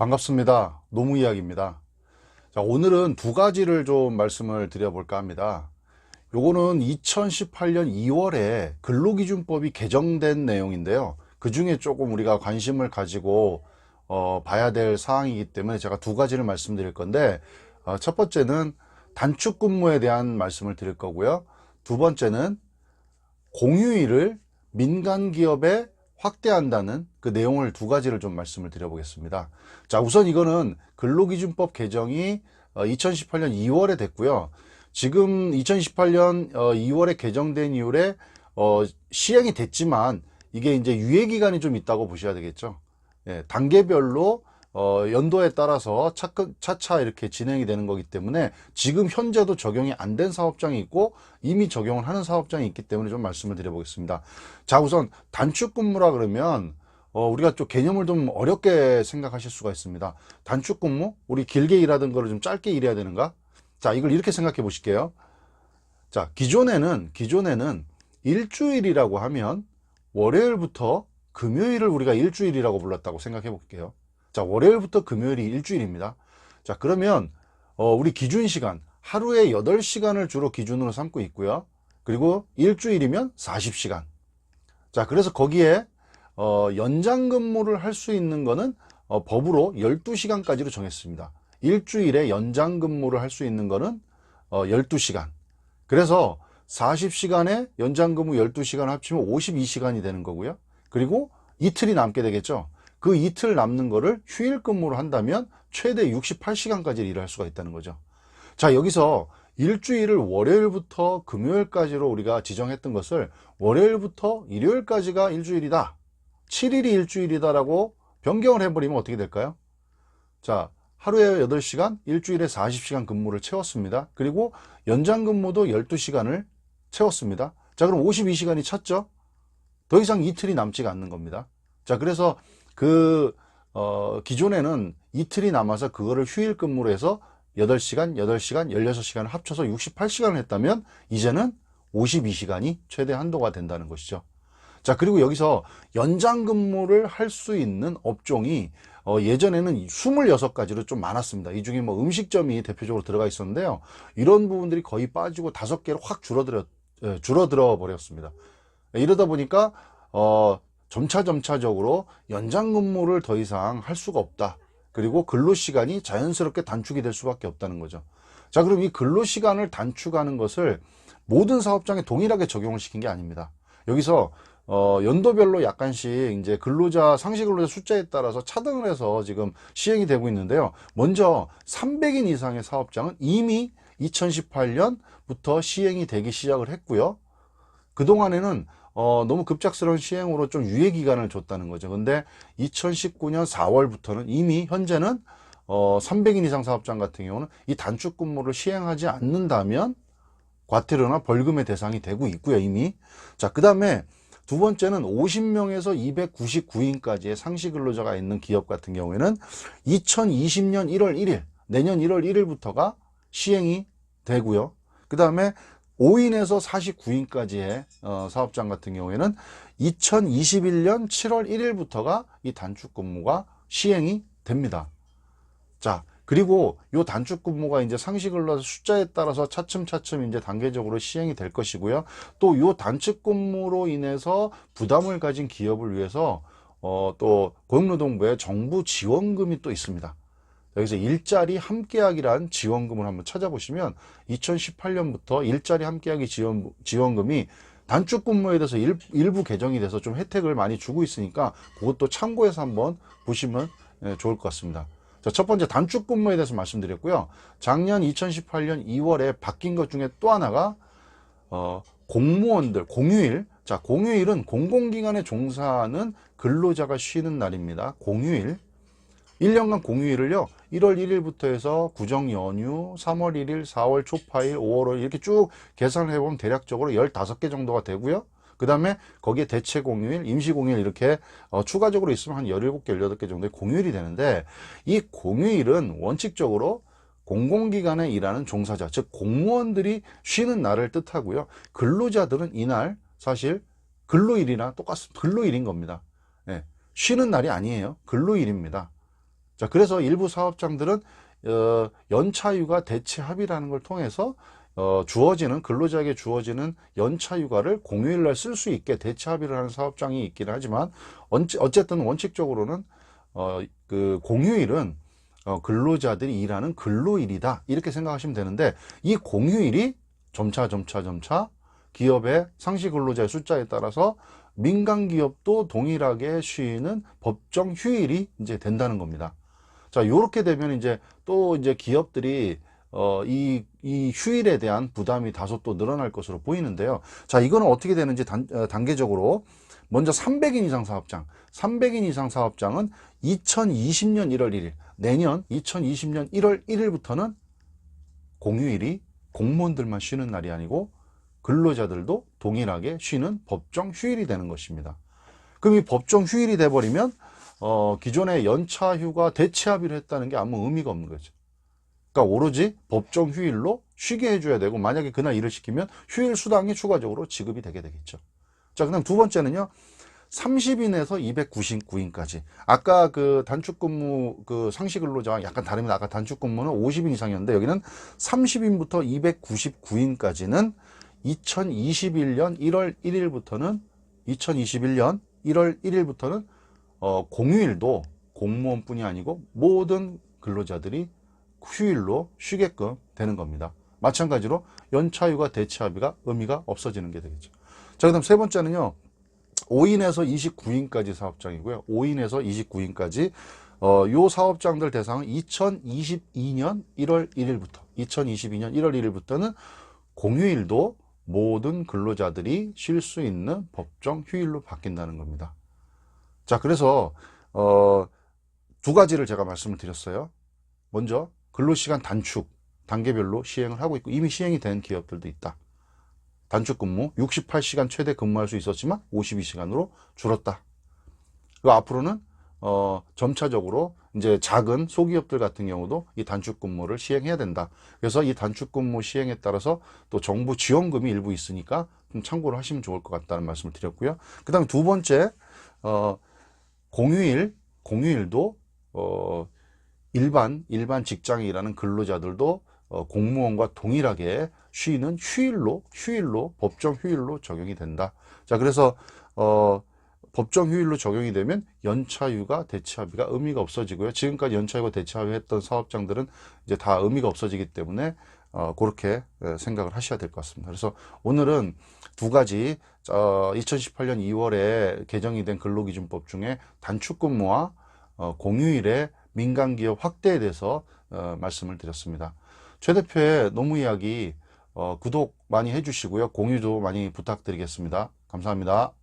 반갑습니다. 노무이야기입니다. 자, 오늘은 두 가지를 좀 말씀을 드려볼까 합니다. 요거는 2018년 2월에 근로기준법이 개정된 내용인데요. 그 중에 조금 우리가 관심을 가지고 봐야 될 사항이기 때문에 제가 두 가지를 말씀드릴 건데, 첫 번째는 단축 근무에 대한 말씀을 드릴 거고요. 두 번째는 공휴일을 민간 기업에 확대한다는 그 내용을 두 가지를 좀 말씀을 드려보겠습니다. 자, 우선 이거는 근로기준법 개정이 2018년 2월에 됐고요. 지금 2018년 2월에 개정된 이후에 시행이 됐지만 이게 이제 유예 기간이 좀 있다고 보셔야 되겠죠. 예, 단계별로 연도에 따라서 차차 이렇게 진행이 되는 거기 때문에 지금 현재도 적용이 안 된 사업장이 있고 이미 적용을 하는 사업장이 있기 때문에 좀 말씀을 드려보겠습니다. 자, 우선 단축 근무라 그러면 우리가 좀 개념을 좀 어렵게 생각하실 수가 있습니다. 단축 근무? 우리 길게 일하던 거를 좀 짧게 일해야 되는가? 자, 이걸 이렇게 생각해 보실게요. 자, 기존에는 일주일이라고 하면 월요일부터 금요일을 우리가 일주일이라고 불렀다고 생각해 볼게요. 자, 월요일부터 금요일이 일주일입니다. 자, 그러면 우리 기준 시간 하루에 8시간을 주로 기준으로 삼고 있고요. 그리고 일주일이면 40시간. 자, 그래서 거기에 연장 근무를 할 수 있는 거는 법으로 12시간까지로 정했습니다. 일주일에 연장 근무를 할 수 있는 거는 12시간. 그래서 40시간에 연장 근무 12시간 합치면 52시간이 되는 거고요. 그리고 이틀이 남게 되겠죠. 그 이틀 남는 거를 휴일 근무로 한다면 최대 68시간까지 일할 수가 있다는 거죠. 자, 여기서 일주일을 월요일부터 금요일까지로 우리가 지정했던 것을 월요일부터 일요일까지가 일주일이다, 7일이 일주일이다라고 변경을 해버리면 어떻게 될까요? 자, 하루에 8시간, 일주일에 40시간 근무를 채웠습니다. 그리고 연장 근무도 12시간을 채웠습니다. 자, 그럼 52시간이 찼죠? 더 이상 이틀이 남지가 않는 겁니다. 자, 그래서 기존에는 이틀이 남아서 그거를 휴일 근무로 해서 8시간, 8시간, 16시간을 합쳐서 68시간을 했다면 이제는 52시간이 최대 한도가 된다는 것이죠. 자, 그리고 여기서 연장 근무를 할 수 있는 업종이 예전에는 26가지로 좀 많았습니다. 이 중에 뭐 음식점이 대표적으로 들어가 있었는데요. 이런 부분들이 거의 빠지고 5개로 확 줄어들어 버렸습니다. 이러다 보니까 점차적으로 연장 근무를 더 이상 할 수가 없다. 그리고 근로시간이 자연스럽게 단축이 될 수밖에 없다는 거죠. 자, 그럼 이 근로시간을 단축하는 것을 모든 사업장에 동일하게 적용을 시킨 게 아닙니다. 여기서 연도별로 약간씩 이제 상시 근로자 숫자에 따라서 차등을 해서 지금 시행이 되고 있는데요. 먼저 300인 이상의 사업장은 이미 2018년부터 시행이 되기 시작을 했고요. 그동안에는 너무 급작스러운 시행으로 좀 유예 기간을 줬다는 거죠. 근데 2019년 4월부터는 이미 현재는 300인 이상 사업장 같은 경우는 이 단축 근무를 시행하지 않는다면 과태료나 벌금의 대상이 되고 있고요, 이미. 자, 그 다음에 두 번째는 50명에서 299인까지의 상시 근로자가 있는 기업 같은 경우에는 2020년 1월 1일, 내년 1월 1일부터가 시행이 되고요. 그 다음에 5인에서 49인까지의 사업장 같은 경우에는 2021년 7월 1일부터가 이 단축 근무가 시행이 됩니다. 자, 그리고 이 단축 근무가 이제 상시 근로자 숫자에 따라서 차츰 이제 단계적으로 시행이 될 것이고요. 또 이 단축 근무로 인해서 부담을 가진 기업을 위해서 또 고용노동부의 정부 지원금이 또 있습니다. 여기서 일자리 함께하기란 지원금을 한번 찾아보시면 2018년부터 일자리 함께하기 지원금이 단축 근무에 대해서 일부 개정이 돼서 좀 혜택을 많이 주고 있으니까 그것도 참고해서 한번 보시면 좋을 것 같습니다. 자, 첫 번째 단축 근무에 대해서 말씀드렸고요. 작년 2018년 2월에 바뀐 것 중에 또 하나가 공무원들 공휴일. 자, 공휴일은 공공기관에 종사하는 근로자가 쉬는 날입니다. 공휴일. 1년간 공휴일을요, 1월 1일부터 해서 구정 연휴, 3월 1일, 4월 초파일, 5월 5일 이렇게 쭉 계산을 해보면 대략적으로 15개 정도가 되고요. 그 다음에 거기에 대체 공휴일, 임시 공휴일 이렇게 추가적으로 있으면 한 17개, 18개 정도의 공휴일이 되는데, 이 공휴일은 원칙적으로 공공기관에 일하는 종사자, 즉 공무원들이 쉬는 날을 뜻하고요. 근로자들은 이날 사실 근로일이나 똑같은 근로일인 겁니다. 예, 쉬는 날이 아니에요. 근로일입니다. 자, 그래서 일부 사업장들은 연차휴가 대체합의라는 걸 통해서 주어지는 근로자에게 주어지는 연차휴가를 공휴일 날 쓸 수 있게 대체합의를 하는 사업장이 있기는 하지만 어쨌든 원칙적으로는 그 공휴일은 근로자들이 일하는 근로일이다 이렇게 생각하시면 되는데, 이 공휴일이 점차 기업의 상시 근로자의 숫자에 따라서 민간 기업도 동일하게 쉬는 법정 휴일이 이제 된다는 겁니다. 자, 요렇게 되면 이제 또 이제 기업들이 이 휴일에 대한 부담이 다소 또 늘어날 것으로 보이는데요. 자, 이거는 어떻게 되는지 단계적으로 먼저 300인 이상 사업장, 300인 이상 사업장은 2020년 1월 1일, 내년 2020년 1월 1일부터는 공휴일이 공무원들만 쉬는 날이 아니고 근로자들도 동일하게 쉬는 법정 휴일이 되는 것입니다. 그럼 이 법정 휴일이 돼버리면 기존의 연차휴가 대체합의를 했다는 게 아무 의미가 없는 거죠. 그러니까 오로지 법정 휴일로 쉬게 해줘야 되고, 만약에 그날 일을 시키면 휴일 수당이 추가적으로 지급이 되게 되겠죠. 자, 그다음 두 번째는요, 30인에서 299인까지. 아까 그 단축근무 그 상시 근로자와 약간 다릅니다. 아까 단축근무는 50인 이상이었는데 여기는 30인부터 299인까지는 2021년 1월 1일부터는 2021년 1월 1일부터는 공휴일도 공무원뿐이 아니고 모든 근로자들이 휴일로 쉬게끔 되는 겁니다. 마찬가지로 연차휴가 대체합의가 의미가 없어지는 게 되겠죠. 자, 그다음 세 번째는요, 5인에서 29인까지 사업장이고요. 5인에서 29인까지 요 사업장들 대상은 2022년 1월 1일부터 2022년 1월 1일부터는 공휴일도 모든 근로자들이 쉴 수 있는 법정 휴일로 바뀐다는 겁니다. 자, 그래서 두 가지를 제가 말씀을 드렸어요. 먼저 근로시간 단축 단계별로 시행을 하고 있고, 이미 시행이 된 기업들도 있다. 단축근무 68시간 최대 근무할 수 있었지만 52시간으로 줄었다. 그리고 앞으로는 점차적으로 이제 작은 소기업들 같은 경우도 이 단축근무를 시행해야 된다. 그래서 이 단축근무 시행에 따라서 또 정부 지원금이 일부 있으니까 좀 참고를 하시면 좋을 것 같다는 말씀을 드렸고요. 그 다음 두 번째, 공휴일도 일반 직장에 일하는 근로자들도 공무원과 동일하게 쉬는 휴일로 법정 휴일로 적용이 된다. 자, 그래서 법정 휴일로 적용이 되면 연차휴가 대체합의가 의미가 없어지고요. 지금까지 연차휴가 대체합의 했던 사업장들은 이제 다 의미가 없어지기 때문에 그렇게 생각을 하셔야 될 것 같습니다. 그래서 오늘은 두 가지 2018년 2월에 개정이 된 근로기준법 중에 단축근무와 공휴일의 민간기업 확대에 대해서 말씀을 드렸습니다. 최 대표의 노무 이야기 구독 많이 해주시고요. 공유도 많이 부탁드리겠습니다. 감사합니다.